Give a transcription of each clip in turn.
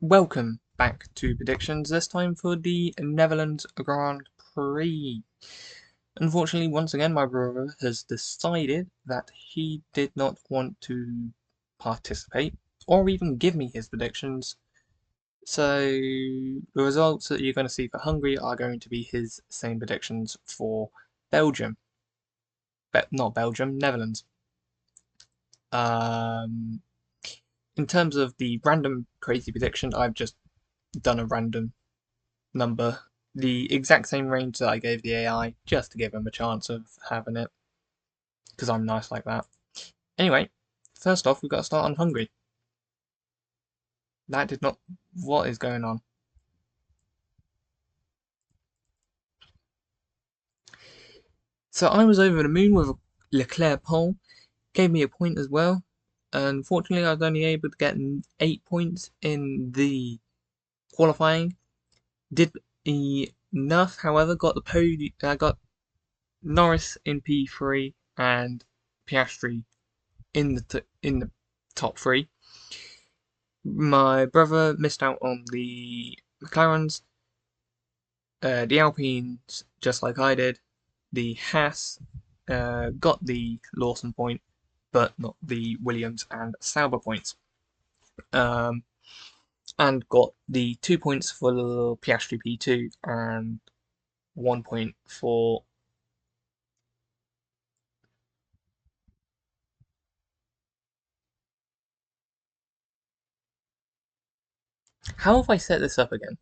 Welcome back to predictions, this time for the Netherlands Grand Prix. Unfortunately, once again, my brother has decided that he did not want to participate or even give me his predictions. So the results that you're going to see for Hungary are going to be his same predictions for Belgium. Not Belgium, Netherlands. Um, in terms of the random crazy prediction, I've just done a random number, the exact same range that I gave the AI, just to give him a chance of having it, because I'm nice like that. Anyway, first off, we've got to start on Hungary. That did not. What is going on? So I was over the moon with a Leclerc pole, gave me a point as well. Unfortunately, I was only able to get 8 points in the qualifying. Did enough, however, got the podium. I got Norris in P3 and Piastri in the top three. My brother missed out on the McLarens, the Alpines, just like I did. The Haas got the Lawson point, but not the Williams and Sauber points. And got the 2 points for Piastri P2 and 1 point for. How have I set this up again?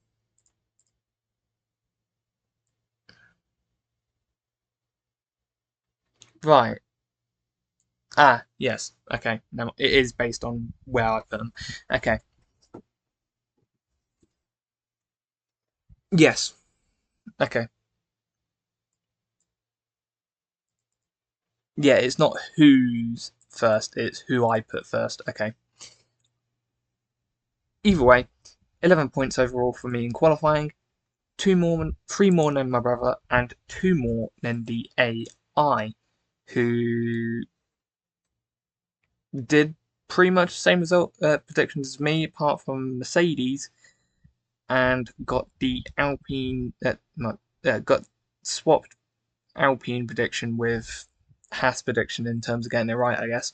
Right. Ah, yes. Okay. No, it is based on where I put them. Okay. Yes. Okay. Yeah, it's not who's first, it's who I put first. Okay. Either way, 11 points overall for me in qualifying, three more than my brother, and two more than the AI, who did pretty much the same result predictions as me, apart from Mercedes, and got the Alpine, got swapped Alpine prediction with Haas prediction in terms of getting it right, I guess.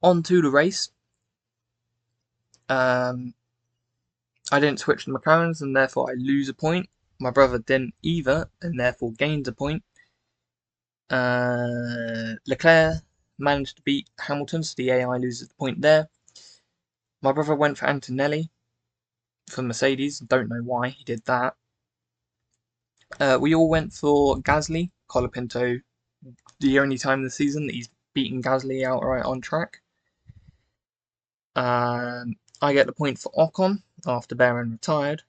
On to the race. Um, I didn't switch to McLarens and therefore I lose a point. My brother didn't either and therefore gains a point. Leclerc managed to beat Hamilton, so the AI loses the point there. My brother went for Antonelli for Mercedes. Don't know why he did that. We all went for Gasly, Colapinto, the only time this season that he's beaten Gasly outright on track. I get the point for Ocon after Baron retired.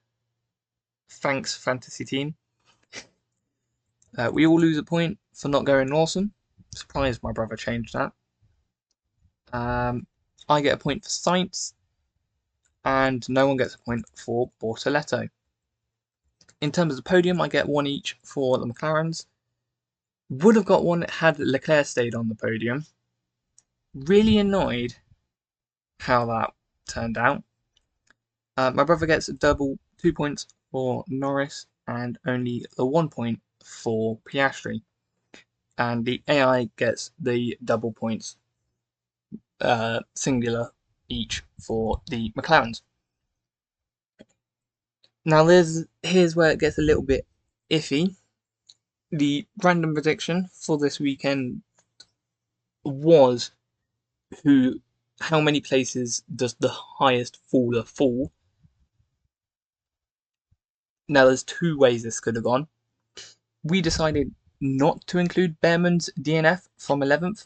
Thanks, Fantasy Team. We all lose a point for not going Lawson. Surprised my brother changed that. I get a point for Sainz, and no one gets a point for Bortoletto. In terms of the podium, I get one each for the McLarens. Would have got one had Leclerc stayed on the podium. Really annoyed how that turned out. My brother gets a double, 2 points for Norris, and only the 1 point for Piastri. And the AI gets the double points, singular each for the McLarens. Now here's where it gets a little bit iffy. The random prediction for this weekend was how many places does the highest faller fall? Now there's two ways this could have gone. We decided not to include Behrman's DNF from 11th,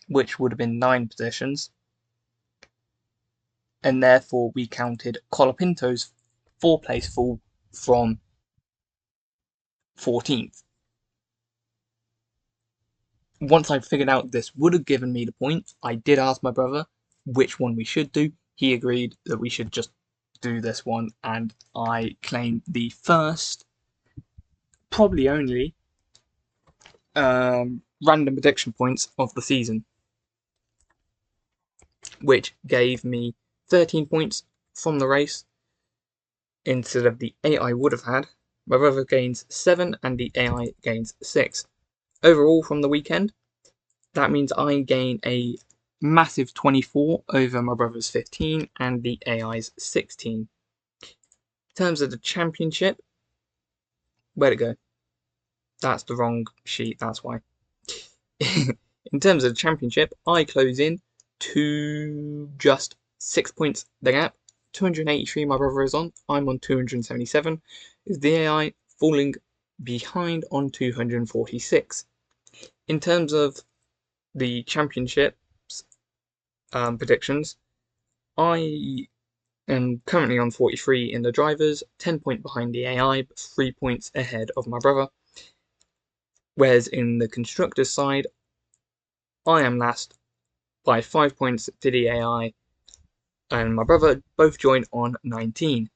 which would have been 9 positions, and therefore we counted Colapinto's 4-place fall from 14th. Once I figured out this would have given me the point, I did ask my brother which one we should do. He agreed that we should just do this one, and I claim the first, probably only, random prediction points of the season, which gave me 13 points from the race instead of the AI would have had. My brother gains 7 and the AI gains 6. Overall from the weekend, that means I gain a massive 24 over my brother's 15 and the AI's 16. In terms of the championship, where'd it go? That's the wrong sheet, that's why. In terms of the championship, I close in to just 6 points the gap. 283 my brother is on, I'm on 277. Is the AI falling behind on 246? In terms of the championship's predictions, I am currently on 43 in the drivers, 10 points behind the AI, but 3 points ahead of my brother. Whereas in the constructors side, I am last by 5 points to the AI, and my brother both join on 19.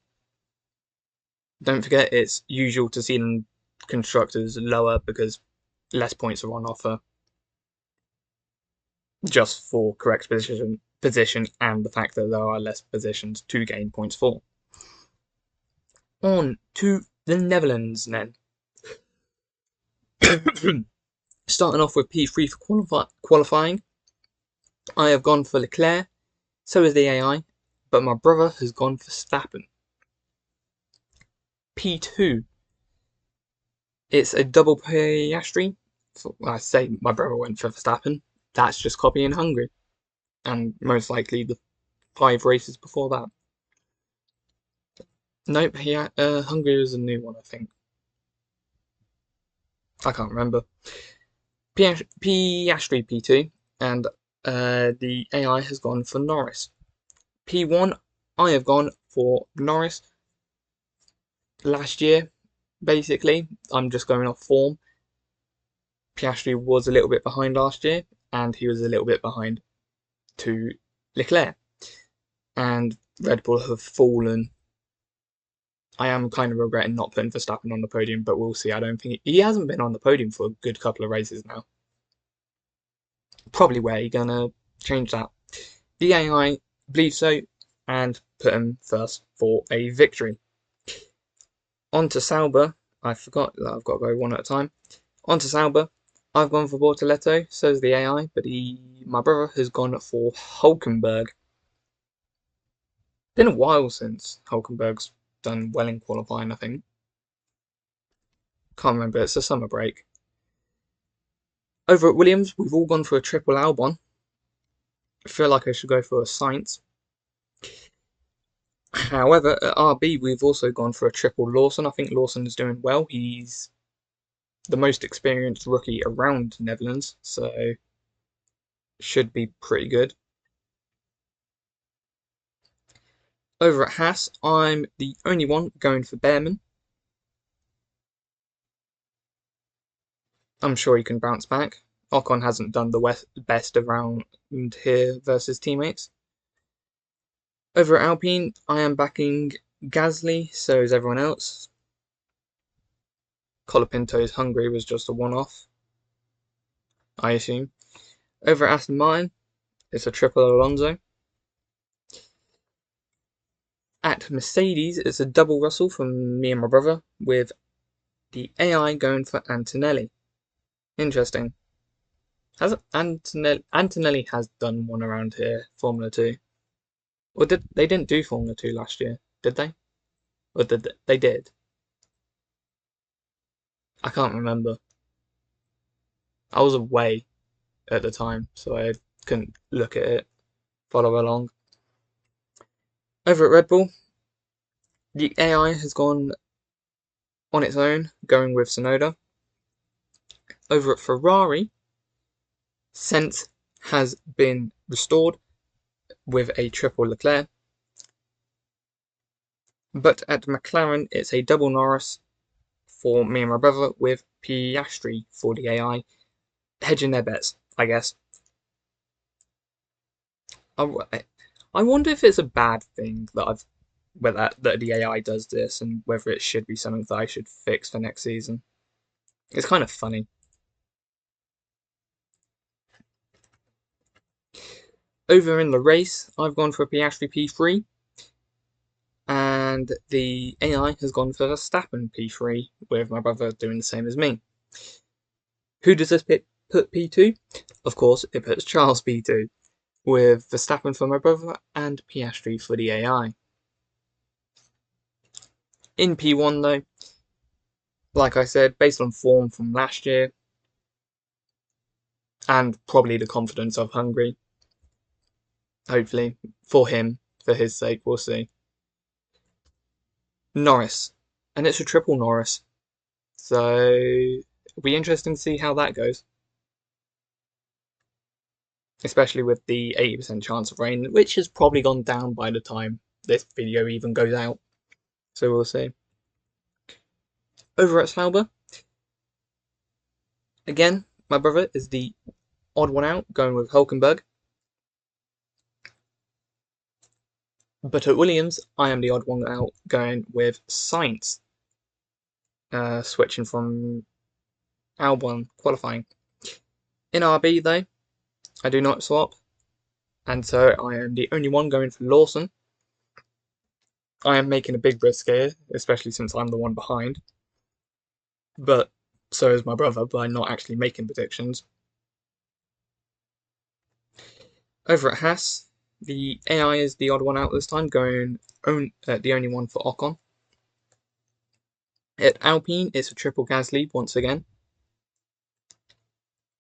Don't forget, it's usual to see the constructors lower because less points are on offer, just for correct position and the fact that there are less positions to gain points for. On to the Netherlands then. Starting off with P3 for qualifying, I have gone for Leclerc, so is the AI, but my brother has gone for Verstappen. P2, it's a double Piastri. I say my brother went for Verstappen, that's just copying Hungary, and most likely the 5 races before that. Nope, Hungary is a new one, I think. I can't remember. Piastri P2, and the AI has gone for Norris. P1, I have gone for Norris. Last year, basically, I'm just going off form. Piastri was a little bit behind last year, and he was a little bit behind to Leclerc. And Red Bull have fallen. I am kind of regretting not putting Verstappen on the podium, but we'll see. I don't think he hasn't been on the podium for a good couple of races now. Probably where you're gonna change that. The AI believe so, and put him first for a victory. On to Sauber. I forgot that I've got to go one at a time. On to Sauber. I've gone for Bortoletto, so's the AI, but my brother has gone for Hulkenberg. Been a while since Hulkenberg's done well in qualifying, I think. Can't remember, it's a summer break. Over at Williams, we've all gone for a triple Albon. I feel like I should go for a Sainz. However, at RB, we've also gone for a triple Lawson. I think Lawson is doing well. He's the most experienced rookie around Netherlands, so should be pretty good. Over at Haas, I'm the only one going for Behrman. I'm sure he can bounce back. Ocon hasn't done the best around here versus teammates. Over at Alpine, I am backing Gasly, so is everyone else. Colapinto's Hungary was just a one-off, I assume. Over at Aston Martin, it's a triple Alonso. At Mercedes, it's a double Russell from me and my brother, with the AI going for Antonelli. Interesting. Antonelli has done one around here, Formula 2. Or they didn't do Formula 2 last year, did they? Or they did? I can't remember. I was away at the time, so I couldn't look at it, follow along. Over at Red Bull, the AI has gone on its own, going with Tsunoda. Over at Ferrari, Sense has been restored with a triple Leclerc. But at McLaren, it's a double Norris for me and my brother, with Piastri for the AI, hedging their bets, I guess. I wonder if it's a bad thing that that the AI does this, and whether it should be something that I should fix for next season. It's kind of funny. Over in the race, I've gone for a Piastri P3, and the AI has gone for a Verstappen P3, with my brother doing the same as me. Who does this put P2? Of course, it puts Charles P2, with Verstappen for my brother and Piastri for the AI. In P1 though, like I said, based on form from last year, and probably the confidence of Hungary, hopefully, for him, for his sake, we'll see. Norris, and it's a triple Norris, so it'll be interesting to see how that goes. Especially with the 80% chance of rain, which has probably gone down by the time this video even goes out. So we'll see. Over at Sauber, again, my brother is the odd one out, going with Hulkenberg. But at Williams, I am the odd one out, going with Sainz. Switching from Albon qualifying. In RB, though, I do not swap, and so I am the only one going for Lawson. I am making a big risk here, especially since I'm the one behind. But so is my brother by not actually making predictions. Over at Haas, the AI is the odd one out this time, going the only one for Ocon. At Alpine, it's a triple Gasly once again.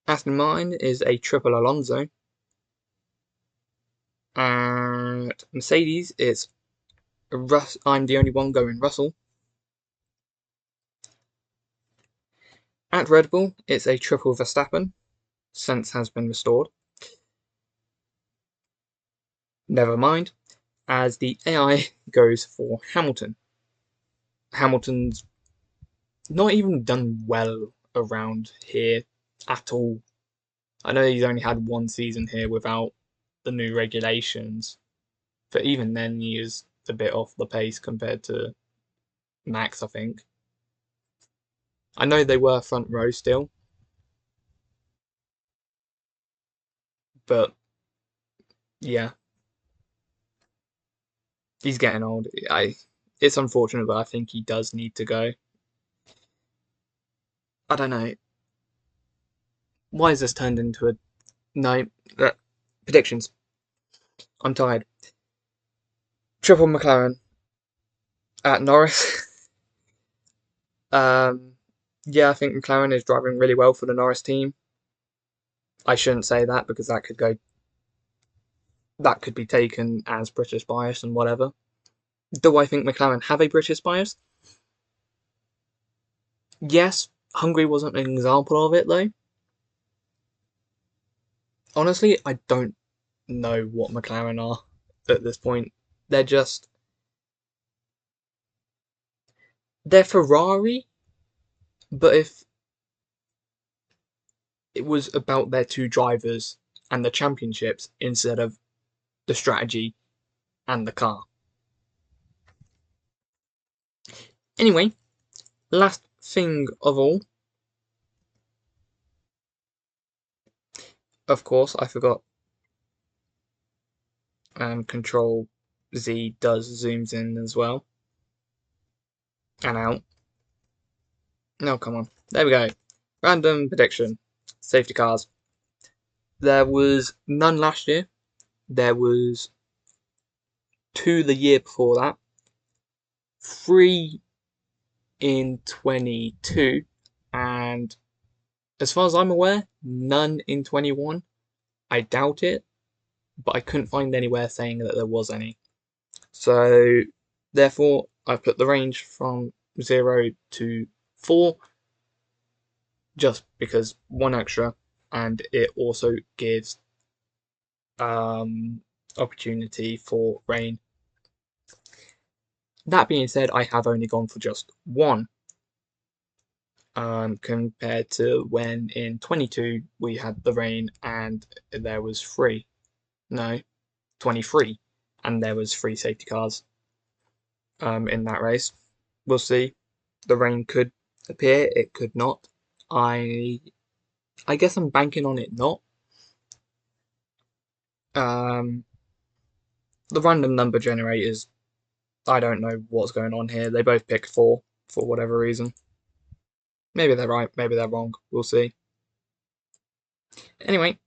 Aston Martin is a triple Alonso. At Mercedes, it's I'm the only one going Russell. At Red Bull, it's a triple Verstappen. Sense has been restored. Never mind, as the AI goes for Hamilton. Hamilton's not even done well around here at all. I know he's only had one season here without the new regulations, but even then he is a bit off the pace compared to Max, I think. I know they were front row still, but yeah, he's getting old. It's unfortunate, but I think he does need to go. I don't know. Why has this turned into a... No, predictions. I'm tired. Triple McLaren at Norris. Yeah, I think McLaren is driving really well for the Norris team. I shouldn't say that because that could be taken as British bias and whatever. Do I think McLaren have a British bias? Yes, Hungary wasn't an example of it though. Honestly, I don't know what McLaren are at this point. They're Ferrari, but if it was about their two drivers and the championships instead of the strategy and the car. Anyway, last thing of all, of course, I forgot. Control Z does zooms in as well and out. No, come on. There we go. Random prediction. Safety cars. There was none last year. There was 2 the year before that. 3 in 22. And as far as I'm aware, none in 21. I doubt it, but I couldn't find anywhere saying that there was any. So, therefore, I've put the range from 0 to 4, just because 1 extra, and it also gives opportunity for rain. That being said, I have only gone for just 1, compared to when in 22 we had the rain and there was 3. No, 23, and there was 3 safety cars in that race. We'll see. The rain could appear, it could not. I guess I'm banking on it not. The random number generators, I don't know what's going on here. They both picked 4 for whatever reason. Maybe they're right, maybe they're wrong. We'll see. Anyway,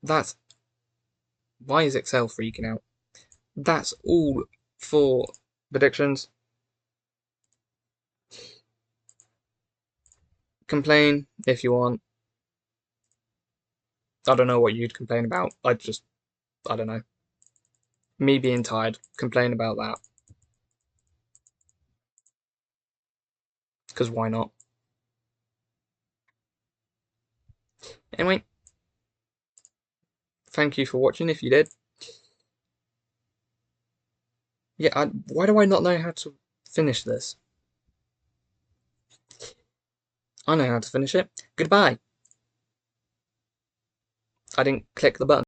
that's... Why is Excel freaking out? That's all for predictions. Complain if you want. I don't know what you'd complain about. I don't know. Me being tired. Complain about that. Because why not? Anyway, thank you for watching if you did. Yeah, why do I not know how to finish this? I know how to finish it. Goodbye. I didn't click the button.